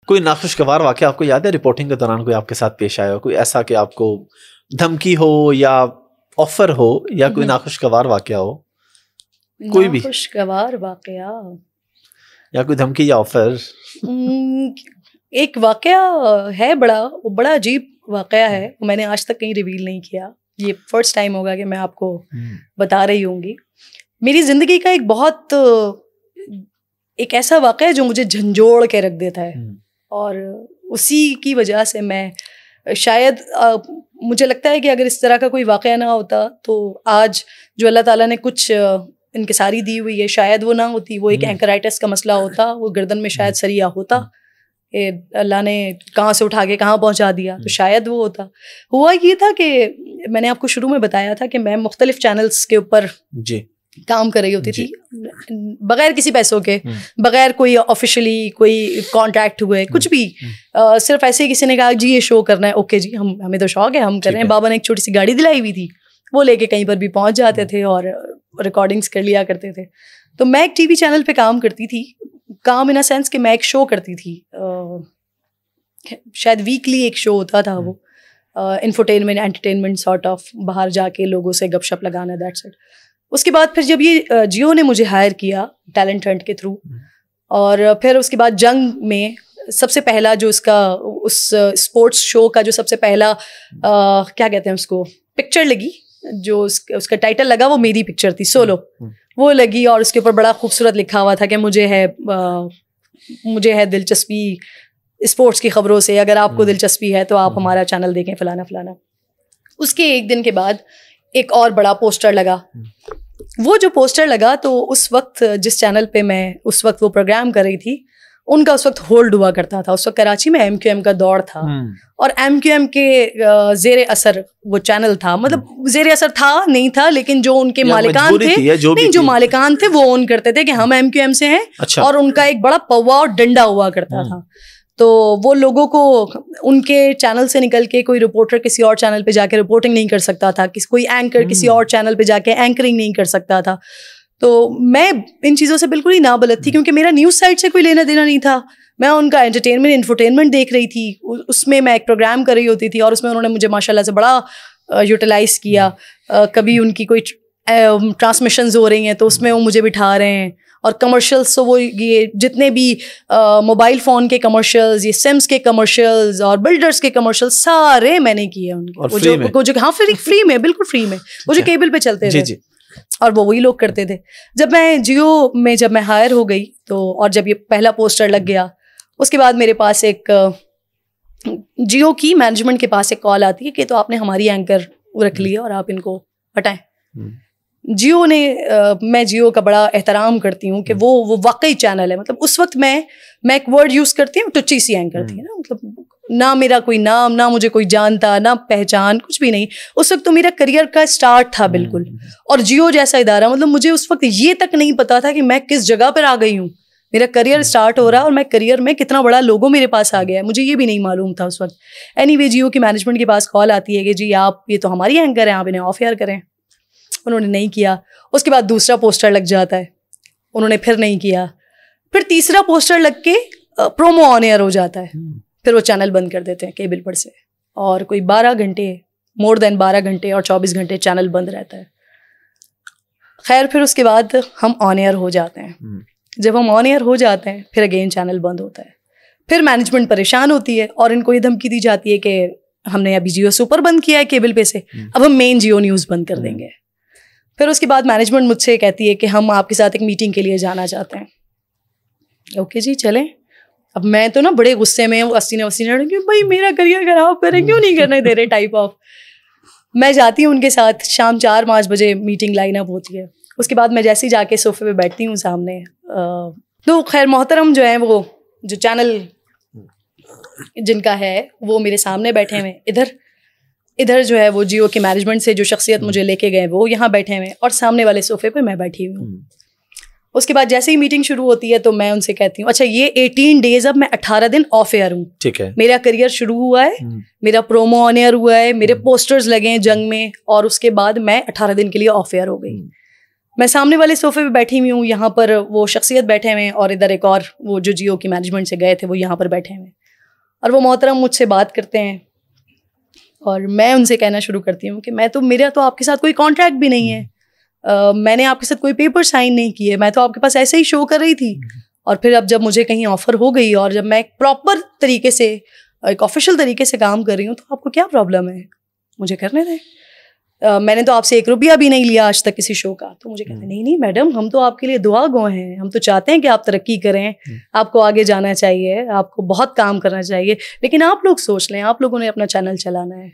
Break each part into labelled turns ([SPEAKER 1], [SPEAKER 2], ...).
[SPEAKER 1] کوئی ناخوشگوار واقعہ آپ کو یاد ہے رپورٹنگ کے دوران کوئی آپ کے ساتھ پیش آیا ہو, کوئی ایسا کہ آپ کو دھمکی ہو یا آفر ہو یا کوئی ناخوشگوار واقعہ ہو؟ کوئی بھی
[SPEAKER 2] ناخوشگوار واقعہ
[SPEAKER 1] یا کوئی دھمکی یا آفر؟
[SPEAKER 2] ایک واقعہ ہے بڑا عجیب واقعہ ہے, میں نے آج تک کہیں ریویل نہیں کیا, یہ فرسٹ ٹائم ہوگا کہ میں آپ کو بتا رہی ہوں گی. میری زندگی کا ایک ایسا واقعہ ہے جو مجھے جھنجھوڑ کے رکھ دیتا ہے, اور اسی کی وجہ سے میں شاید مجھے لگتا ہے کہ اگر اس طرح کا کوئی واقعہ نہ ہوتا تو آج جو اللہ تعالیٰ نے کچھ انکساری دی ہوئی ہے شاید وہ نہ ہوتی. وہ ایک اینکرائٹس کا مسئلہ ہوتا, وہ گردن میں شاید سریا ہوتا, اللہ نے کہاں سے اٹھا کے کہاں پہنچا دیا, تو شاید وہ ہوتا. ہوا یہ تھا کہ میں نے آپ کو شروع میں بتایا تھا کہ میں مختلف چینلز کے اوپر کام کر رہی ہوتی تھی بغیر کسی پیسوں کے, بغیر کوئی آفیشلی کوئی کانٹریکٹ ہوئے, کچھ بھی, صرف ایسے ہی کسی نے کہا جی یہ شو کرنا ہے, اوکے جی ہمیں تو شوق ہے ہم کر رہے ہیں. بابا نے ایک چھوٹی سی گاڑی دلائی ہوئی تھی, وہ لے کے کہیں پر بھی پہنچ جاتے تھے اور ریکارڈنگس کر لیا کرتے تھے. تو میں ایک ٹی وی چینل پہ کام کرتی تھی, کام ان اے سینس کہ میں ایک شو کرتی تھی, شاید ویکلی ایک شو ہوتا تھا, وہ انفوٹینمنٹ انٹرٹینمنٹ سارٹ آف, باہر جا کے لوگوں سے گپ شپ لگانا, دیٹس اٹ. اس کے بعد پھر جب یہ جیو نے مجھے ہائر کیا ٹیلنٹ ہنٹ کے تھرو, اور پھر اس کے بعد جنگ میں سب سے پہلا جو اس کا اس اسپورٹس شو کا جو سب سے پہلا کیا کہتے ہیں اس کو پکچر لگی, جو اس کا ٹائٹل لگا وہ میری پکچر تھی, سولو, وہ لگی, اور اس کے اوپر بڑا خوبصورت لکھا ہوا تھا کہ مجھے ہے دلچسپی اسپورٹس کی خبروں سے, اگر آپ کو دلچسپی ہے تو آپ ہمارا چینل دیکھیں فلانا فلانا. اس کے ایک دن کے بعد ایک اور بڑا پوسٹر لگا. وہ جو پوسٹر لگا تو اس وقت جس چینل پہ میں اس وقت وہ پروگرام کر رہی تھی ان کا اس وقت ہولڈ ہوا کرتا تھا. اس وقت کراچی میں MQM کا دور تھا, اور MQM کے زیر اثر وہ چینل تھا, مطلب زیر اثر تھا نہیں تھا, لیکن جو ان کے مالکان تھے, جو مالکان تھے وہ اون کرتے تھے کہ ہم MQM سے ہیں, اور ان کا ایک بڑا پوا اور ڈنڈا ہوا کرتا تھا. تو وہ لوگوں کو ان کے چینل سے نکل کے کوئی رپورٹر کسی اور چینل پہ جا کے رپورٹنگ نہیں کر سکتا تھا, کوئی اینکر کسی اور چینل پہ جا کے اینکرنگ نہیں کر سکتا تھا. تو میں ان چیزوں سے بالکل ہی نابلد تھی, کیونکہ میرا نیوز سائٹ سے کوئی لینا دینا نہیں تھا. میں ان کا انفوٹینمنٹ دیکھ رہی تھی, اس میں ایک پروگرام کر رہی ہوتی تھی, اور اس میں انہوں نے مجھے ماشاء اللہ سے بڑا یوٹیلائز کیا. کبھی ان کی کوئی ٹرانسمیشنز ہو رہی ہیں تو اس میں وہ مجھے بٹھا رہے ہیں, اور کمرشلس تو وہ یہ جتنے بھی موبائل فون کے کمرشلز, یہ سمس کے کمرشلز اور بلڈرس کے کمرشلز سارے میں نے کیے ان کے, ہاں فری میں, بالکل فری میں, وہ جو کیبل پہ چلتے تھے, اور وہ وہی لوگ کرتے تھے. جب میں جیو میں جب میں ہائر ہو گئی تو, اور جب یہ پہلا پوسٹر لگ گیا, اس کے بعد میرے پاس ایک جیو کی مینجمنٹ کے پاس ایک کال آتی ہے کہ تو آپ نے ہماری اینکر رکھ لی ہے اور آپ ان کو ہٹائیں. جیو نے, میں جیو کا بڑا احترام کرتی ہوں کہ وہ واقعی چینل ہے. مطلب اس وقت میں ایک ورڈ یوز کرتی ہوں, ٹچی سی اینکر تھی نا, مطلب نہ میرا کوئی نام, نہ مجھے کوئی جانتا, نہ پہچان, کچھ بھی نہیں. اس وقت تو میرا کریئر کا اسٹارٹ تھا بالکل, اور جیو جیسا ادارہ, مطلب مجھے اس وقت یہ تک نہیں پتا تھا کہ میں کس جگہ پر آ گئی ہوں. میرا کریئر اسٹارٹ ہو رہا ہے اور میں کریئر میں کتنا بڑا لوگوں میرے پاس آ گیا ہے, مجھے یہ بھی نہیں معلوم تھا اس وقت. اینی وے جیو کی مینجمنٹ کے پاس کال آتی ہے کہ جی آپ یہ تو ہماری اینکر ہیں, آپ انہیں آف ایئر کریں. انہوں نے نہیں کیا. اس کے بعد دوسرا پوسٹر لگ جاتا ہے, انہوں نے پھر نہیں کیا. پھر تیسرا پوسٹر لگ کے پرومو آن ایئر ہو جاتا ہے, پھر وہ چینل بند کر دیتے ہیں کیبل پر سے, اور کوئی 12 گھنٹے, مور دین 12 گھنٹے اور 24 گھنٹے چینل بند رہتا ہے. خیر پھر اس کے بعد ہم آن ایئر ہو جاتے ہیں. جب ہم آن ایئر ہو جاتے ہیں پھر اگین چینل بند ہوتا ہے. پھر مینجمنٹ پریشان ہوتی ہے اور ان کو یہ دھمکی دی جاتی ہے کہ ہم نے ابھی جیو سپر بند کیا ہے کیبل پہ سے, اب ہم مین جیو نیوز بند کر دیں گے. پھر اس کے بعد مینجمنٹ مجھ سے کہتی ہے کہ ہم آپ کے ساتھ ایک میٹنگ کے لیے جانا چاہتے ہیں. اوکے جی چلیں. اب میں تو نا بڑے غصے میں وسینے کہ بھائی میرا کریئر خراب کریں, کیوں نہیں کرنے دے رہے ٹائپ آف. میں جاتی ہوں ان کے ساتھ, شام 4-5 بجے میٹنگ لائن اپ ہوتی ہے. اس کے بعد میں جیسے ہی جا کے صوفے پہ بیٹھتی ہوں سامنے, تو خیر محترم جو ہیں وہ جو چینل جن کا ہے وہ میرے سامنے بیٹھے ہوئے, ادھر جو ہے وہ جیو کے مینجمنٹ سے جو شخصیت مجھے لے کے گئے وہ یہاں بیٹھے ہوئے, اور سامنے والے صوفے پہ میں بیٹھی ہوئی ہوں. اس کے بعد جیسے ہی میٹنگ شروع ہوتی ہے تو میں ان سے کہتی ہوں اچھا یہ 18 ڈیز اب میں 18 دن آف ایئر ہوں, ٹھیک ہے, میرا کریئر شروع ہوا ہے, میرا پرومو آن ایئر ہوا ہے, میرے پوسٹرز لگے ہیں جنگ میں, اور اس کے بعد میں 18 دن کے لیے آف ایئر ہو گئی. میں سامنے والے صوفے پہ بیٹھی ہوئی ہوں, یہاں پر وہ شخصیت بیٹھے ہوئے ہیں, اور ادھر ایک اور وہ جو جیو کی مینجمنٹ سے گئے تھے وہ یہاں پر بیٹھے ہوئے ہیں. اور وہ محترم مجھ سے بات کرتے ہیں اور میں ان سے کہنا شروع کرتی ہوں کہ میرا تو آپ کے ساتھ کوئی کانٹریکٹ بھی نہیں ہے, میں نے آپ کے ساتھ کوئی پیپر سائن نہیں کیے, میں تو آپ کے پاس ایسے ہی شو کر رہی تھی. اور پھر اب جب مجھے کہیں آفر ہو گئی اور جب میں ایک پراپر طریقے سے ایک آفیشیل طریقے سے کام کر رہی ہوں تو آپ کو کیا پرابلم ہے, مجھے کرنے دیں. میں نے تو آپ سے 1 روپیہ بھی نہیں لیا آج تک کسی شو کا. تو مجھے کہتے ہیں نہیں میڈم, ہم تو آپ کے لیے دعا گو ہیں, ہم تو چاہتے ہیں کہ آپ ترقی کریں, آپ کو آگے جانا چاہیے, آپ کو بہت کام کرنا چاہیے, لیکن آپ لوگ سوچ لیں, آپ لوگوں نے اپنا چینل چلانا ہے.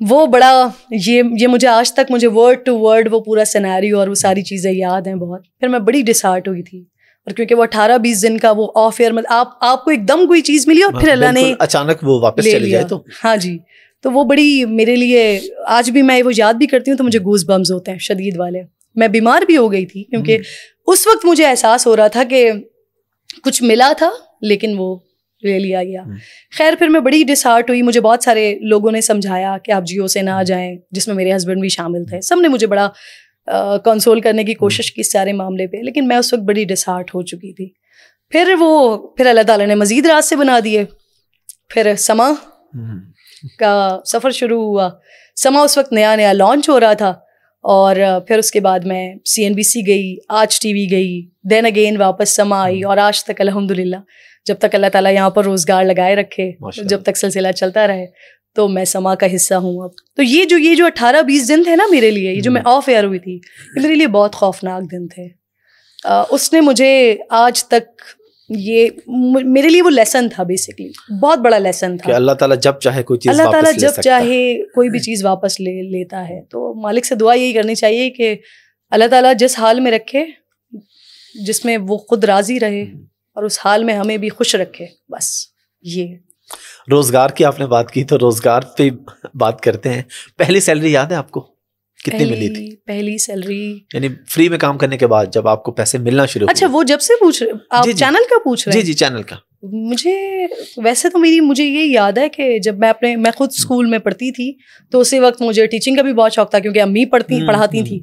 [SPEAKER 2] وہ بڑا یہ مجھے آج تک مجھے ورڈ ٹو ورڈ وہ پورا سینیریو اور وہ ساری چیزیں یاد ہیں بہت. پھر میں بڑی ڈسہارٹ ہوئی تھی, اور کیونکہ وہ 18-20 دن کا وہ آف ایئر آپ کو ایک دم کوئی چیز ملی اور پھر اللہ نے
[SPEAKER 1] اچانک وہ واپس چلی جائے تو
[SPEAKER 2] ہاں جی, تو وہ بڑی میرے لیے آج بھی میں وہ یاد بھی کرتی ہوں تو مجھے گوز بمز ہوتے ہیں شدید والے. میں بیمار بھی ہو گئی تھی کیونکہ اس وقت مجھے احساس ہو رہا تھا کہ کچھ ملا تھا لیکن وہ لے لیا گیا. خیر پھر میں بڑی ڈسہارٹ ہوئی. مجھے بہت سارے لوگوں نے سمجھایا کہ آپ جیو سے نہ جائیں, جس میں میرے ہسبینڈ بھی شامل تھے. سب نے مجھے بڑا کنسول کرنے کی کوشش کی اس سارے معاملے پہ, لیکن میں اس وقت بڑی ڈسہارٹ ہو چکی تھی. پھر اللہ تعالیٰ نے مزید راستے بنا دیے. پھر سما کا سفر شروع ہوا. سما اس وقت نیا نیا لانچ ہو رہا تھا, اور پھر اس کے بعد میں CNBC گئی, آج ٹی وی گئی, دین اگین واپس سما آئی, اور آج تک الحمدللہ جب تک اللہ تعالیٰ یہاں پر روزگار لگائے رکھے, جب تک سلسلہ چلتا رہے, تو میں سما کا حصہ ہوں اب. تو یہ جو 18-20 دن تھے نا میرے لیے, یہ جو میں آف ایئر ہوئی تھی, یہ میرے لیے بہت خوفناک دن تھے. اس نے مجھے آج تک یہ میرے لیے وہ لیسن تھا, بیسکلی بہت بڑا لیسن تھا کہ
[SPEAKER 1] اللہ تعالیٰ جب چاہے کوئی چیز
[SPEAKER 2] اللہ تعالیٰ جب چاہے کوئی بھی چیز واپس لے لیتا ہے. تو مالک سے دعا یہی کرنی چاہیے کہ اللہ تعالیٰ جس حال میں رکھے, جس میں وہ خود راضی رہے, اور اس حال میں ہمیں بھی خوش رکھے, بس یہ.
[SPEAKER 1] روزگار کی آپ نے بات کی تو روزگار پہ بات کرتے ہیں. پہلی سیلری یاد ہے آپ کو کتنی ملی تھی؟
[SPEAKER 2] پہلی سیلری
[SPEAKER 1] یعنی فری میں کام کرنے کے بعد جب آپ کو پیسے ملنا شروع ہوئے.
[SPEAKER 2] اچھا وہ جب سے پوچھ رہے آپ چینل کا پوچھ رہے ہیں؟
[SPEAKER 1] جی چینل کا.
[SPEAKER 2] مجھے ویسے تو مجھے یہ یاد ہے کہ جب میں خود اسکول میں پڑھتی تھی تو اسی وقت مجھے ٹیچنگ کا بھی بہت شوق تھا, کیونکہ امی پڑھاتی تھی,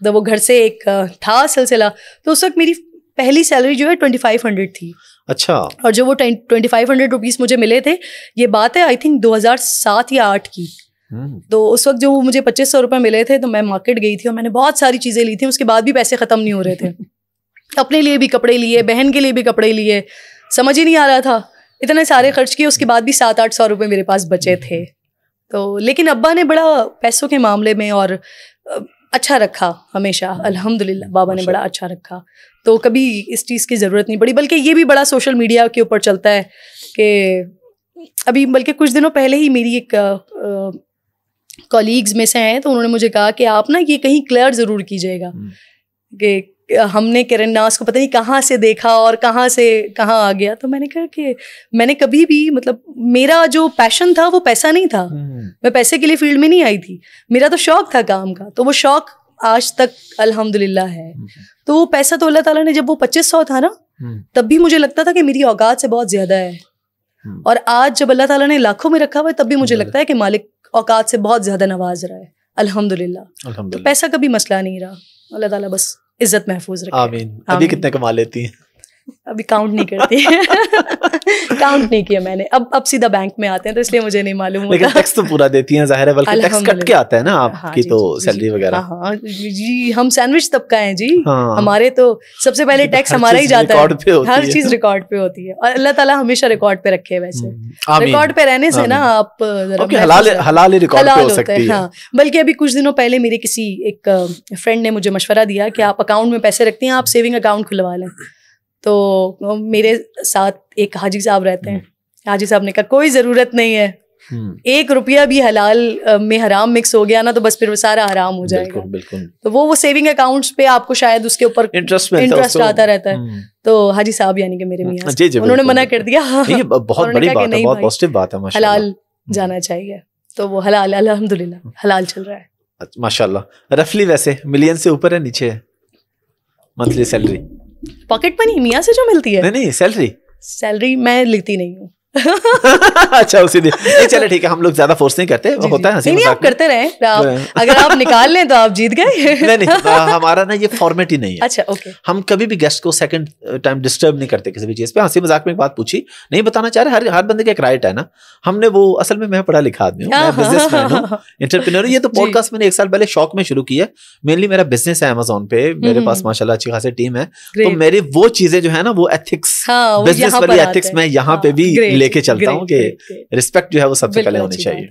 [SPEAKER 2] تو وہ گھر سے ایک تھا سلسلہ. تو اس وقت میری پہلی سیلری جو ہے 2500 تھی.
[SPEAKER 1] اچھا.
[SPEAKER 2] اور جو وہ 2500 روپیز مجھے ملے تھے, یہ بات ہے آئی تھنک 2007 یا 2008 کی. تو اس وقت جو مجھے 2500 روپے ملے تھے تو میں مارکیٹ گئی تھی اور میں نے بہت ساری چیزیں لی تھیں. اس کے بعد بھی پیسے ختم نہیں ہو رہے تھے. اپنے لیے بھی کپڑے لیے, بہن کے لیے بھی کپڑے لیے, سمجھ ہی نہیں آ رہا تھا, اتنے سارے خرچ کیے. اس کے بعد بھی 700-800 روپے میرے پاس بچے تھے. تو لیکن ابا نے بڑا پیسوں کے معاملے میں اور اچھا رکھا ہمیشہ, الحمدللہ بابا نے بڑا اچھا رکھا. تو کبھی اس چیز کی ضرورت نہیں پڑی. بلکہ یہ بھی بڑا سوشل میڈیا کے اوپر چلتا ہے کہ ابھی بلکہ کچھ دنوں پہلے ہی میری ایک کولیگز میں سے ہیں, تو انہوں نے مجھے کہا کہ آپ نا یہ کہیں کلیئر ضرور کیجیے گا کہ ہم نے کرن ناز کو پتہ نہیں کہاں سے دیکھا اور کہاں سے کہاں آ گیا. تو میں نے کہا کہ میں نے کبھی بھی مطلب میرا جو پیشن تھا وہ پیسہ نہیں تھا, میں پیسے کے لیے فیلڈ میں نہیں آئی تھی, میرا تو شوق تھا کام کا. تو وہ شوق آج تک الحمدللہ ہے. تو وہ پیسہ تو اللہ تعالیٰ نے جب وہ 2500 تھا نا تب بھی مجھے لگتا تھا کہ میری اوقات سے بہت زیادہ ہے, اور آج جب اللہ تعالیٰ نے لاکھوں میں رکھا ہوا ہے تب بھی مجھے لگتا ہے کہ مالک اوقات سے بہت زیادہ نواز رہا ہے, الحمدللہ. تو پیسہ کبھی مسئلہ نہیں رہا, اللہ تعالیٰ بس عزت محفوظ رکھے.
[SPEAKER 1] آمین. ابھی کتنے کما لیتی ہیں؟
[SPEAKER 2] ابھی کاؤنٹ نہیں کرتی, کاؤنٹ نہیں کیا میں نے. اب سیدھا بینک میں آتے ہیں تو اس لیے مجھے نہیں معلوم ہوتا.
[SPEAKER 1] لیکن ٹیکس تو پورا دیتی ہیں ظاہر ہے, بلکہ ٹیکس کٹ کے آتا ہے نا آپ کی تو سیلری وغیرہ.
[SPEAKER 2] ہاں جی, ہم سینڈوچ طبقہ ہیں جی, ہمارے تو سب سے پہلے ٹیکس ہمارا ہی جاتا ہے, ہر چیز ریکارڈ پہ ہوتی ہے, اور اللہ تعالیٰ ہمیشہ ریکارڈ پہ رکھے. ویسے ریکارڈ پہ رہنے سے نا آپ
[SPEAKER 1] حلال ریکارڈ پہ ہو سکتی ہے.
[SPEAKER 2] ہاں, بلکہ ابھی کچھ دنوں پہلے میرے کسی ایک فرینڈ نے مجھے مشورہ دیا کہ آپ اکاؤنٹ میں پیسے رکھتی ہیں, آپ سیونگ اکاؤنٹ کھلوا لیں. تو میرے ساتھ ایک حاجی صاحب رہتے ہیں, حاجی صاحب نے کہا کوئی ضرورت نہیں ہے, 1 روپیہ بھی حلال میں حرام مکس ہو گیا نا تو بس پھر وہ سارا حرام ہو جائے گا. تو وہ سیونگ اکاؤنٹس پہ آپ کو شاید اس کے اوپر انٹرسٹ آتا رہتا ہے. تو حاجی صاحب یعنی کہ میرے میاں انہوں نے منع کر دیا,
[SPEAKER 1] بہت بڑی بات ہے, بہت پازیٹیو بات ہے,
[SPEAKER 2] حلال جانا چاہیے. تو وہ حلال الحمدللہ حلال چل رہا ہے
[SPEAKER 1] ماشاء اللہ. رفلی ویسے ملین سے اوپر ہے نیچے ہے منتھلی سیلری؟
[SPEAKER 2] پاکٹ منی میاں سے جو ملتی ہے؟
[SPEAKER 1] نہیں سیلری
[SPEAKER 2] میں لیتی نہیں ہوں.
[SPEAKER 1] اچھا اسی دن. چلے ٹھیک ہے, ہم لوگ زیادہ فورس نہیں کرتے, ہوتا ہے ہنسی
[SPEAKER 2] نہیں, آپ کرتے رہیں, اگر آپ نکال لیں تو آپ جیت گئے. نہیں,
[SPEAKER 1] ہمارا نا یہ فارمیٹ ہی نہیں ہے.
[SPEAKER 2] اچھا اوکے.
[SPEAKER 1] ہم کبھی بھی گیسٹ کو سیکنڈ ٹائم ڈسٹرب نہیں کرتے کسی بھی چیز پہ. ہنسی مذاق میں ایک بات پوچھی, نہیں بتانا چاہ رہے, ہر بندے کا ایک رائٹ ہے نا. ہم نے وہ اصل میں پڑھا لکھا آدمی ہوں, میں بزنس مین ہوں, انٹرپرینور. یہ تو پوڈ کاسٹ میں نے 1 سال پہلے شوق میں شروع کی ہے. مینلی میرا بزنس ہے امیزون پہ, میرے پاس ماشاء اللہ اچھی خاصی ٹیم ہے. تو میری وہ چیزیں جو ہے نا, وہ ایتھکس, بزنس والی ایتھکس میں یہاں پہ بھی لے کے چلتا ہوں کہ رسپیکٹ جو ہے وہ سب سے پہلے ہونی چاہیے.